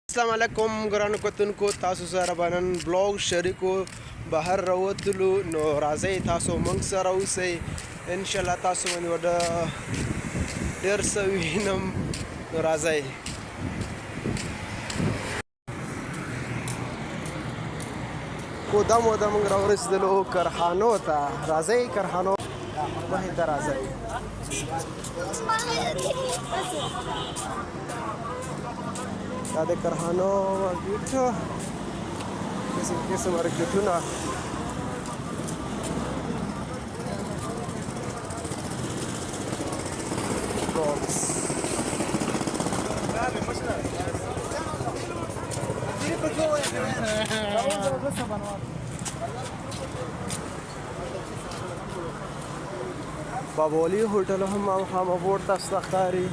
अस्सलाम वालेकुम ګرانو کتونکو تاسو سره باندې بلاګ شریکو بهر راوتلو نو راځي تاسو موږ سره اوسئ ان شاء الله تاسو باندې ودا ډیر څه وینم نو راځي قدم موږ راورسېدلو کرخانو ته راځي کرخانو مخې ته راځي دا د کرخانو مارکیټ قسم مارکیټونه باکس بابولي هوټل هم خامابور ته ښکاري